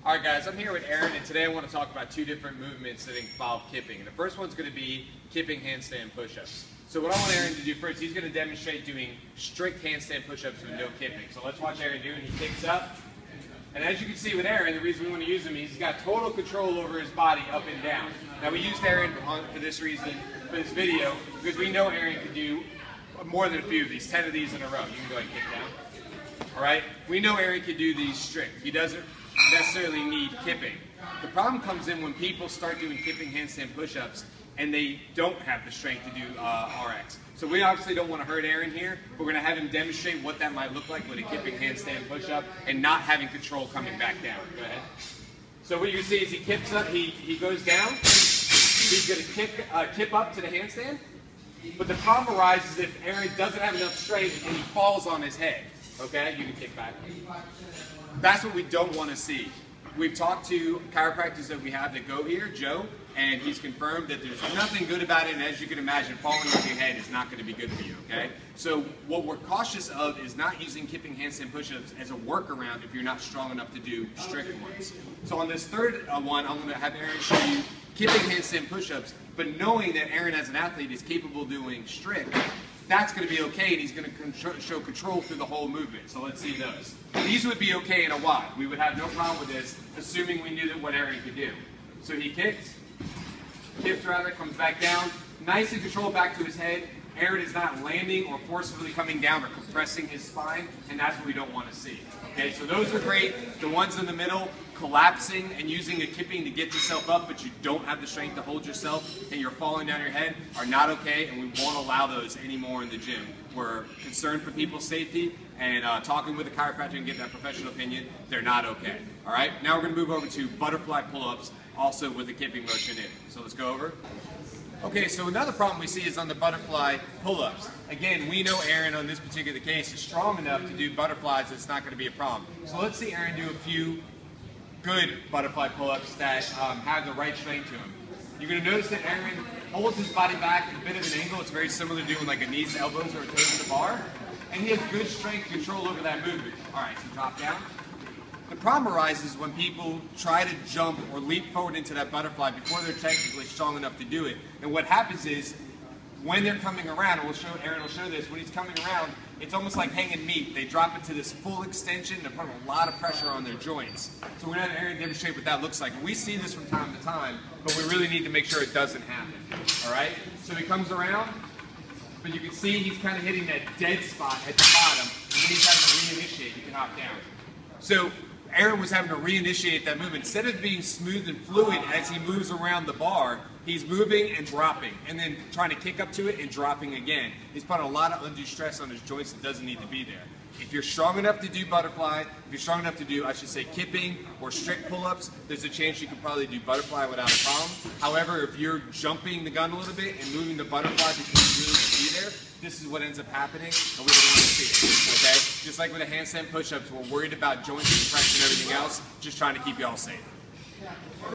Alright guys, I'm here with Aaron, and today I want to talk about two different movements that involve kipping. And the first one's going to be kipping handstand push-ups. So what I want Aaron to do first, he's going to demonstrate doing strict handstand push-ups with no kipping. So let's watch Aaron do it. He kicks up. And as you can see with Aaron, the reason we want to use him, he's got total control over his body up and down. Now we used Aaron for this reason, for this video, because we know Aaron can do more than a few of these, 10 of these in a row. You can go ahead and kick down. Alright? We know Aaron can do these strict. He doesn't necessarily need kipping. The problem comes in when people start doing kipping handstand push-ups and they don't have the strength to do RX. So we obviously don't want to hurt Aaron here. We're going to have him demonstrate what that might look like with a kipping handstand push-up and not having control coming back down. Go ahead. So what you can see is he kips up, he goes down. He's going to kip up to the handstand. But the problem arises if Aaron doesn't have enough strength and he falls on his head. Okay, you can kick back. That's what we don't want to see. We've talked to chiropractors that we have that go here, Joe, and he's confirmed that there's nothing good about it, and as you can imagine, falling on your head is not going to be good for you, okay? So what we're cautious of is not using kipping handstand push-ups as a workaround if you're not strong enough to do strict ones. So on this third one, I'm going to have Aaron show you kipping handstand push-ups, but knowing that Aaron as an athlete is capable of doing strict, that's going to be okay, and he's going to show control through the whole movement. So let's see those. These would be okay in a WOD. We would have no problem with this, assuming we knew that what Aaron could do. So he kips rather, comes back down, nice and controlled back to his head. Aaron is not landing or forcefully coming down or compressing his spine, and that's what we don't want to see. Okay, so those are great. The ones in the middle, collapsing and using a kipping to get yourself up, but you don't have the strength to hold yourself and you're falling down your head, are not okay, and we won't allow those anymore in the gym. We're concerned for people's safety, and talking with a chiropractor and getting that professional opinion, they're not okay. All right, now we're going to move over to butterfly pull-ups, also with a kipping motion in. So let's go over. Okay, so another problem we see is on the butterfly pull-ups. Again, we know Aaron on this particular case is strong enough to do butterflies, it's not going to be a problem. So let's see Aaron do a few good butterfly pull-ups that have the right strength to him. You're going to notice that Aaron holds his body back at a bit of an angle. It's very similar to doing like a knees, elbows, or a toes to the bar. And he has good strength control over that movement. All right, so drop down. The problem arises when people try to jump or leap forward into that butterfly before they're technically strong enough to do it. And what happens is, when they're coming around, and Aaron will show this, when he's coming around, it's almost like hanging meat. They drop it to this full extension, they're putting a lot of pressure on their joints. So we're going to have Aaron demonstrate what that looks like. And we see this from time to time, but we really need to make sure it doesn't happen. All right? So he comes around, but you can see he's kind of hitting that dead spot at the bottom, and when he's having to reinitiate, he can hop down. So Aaron was having to reinitiate that movement. Instead of being smooth and fluid as he moves around the bar, he's moving and dropping, and then trying to kick up to it and dropping again. He's putting a lot of undue stress on his joints that doesn't need to be there. If you're strong enough to do butterfly, if you're strong enough to do, I should say, kipping or strict pull-ups, there's a chance you could probably do butterfly without a problem. However, if you're jumping the gun a little bit and moving the butterfly because you really need to be there, this is what ends up happening, and we don't want to see it, okay? Just like with the handstand push-ups, we're worried about joint compression and everything else, just trying to keep you all safe.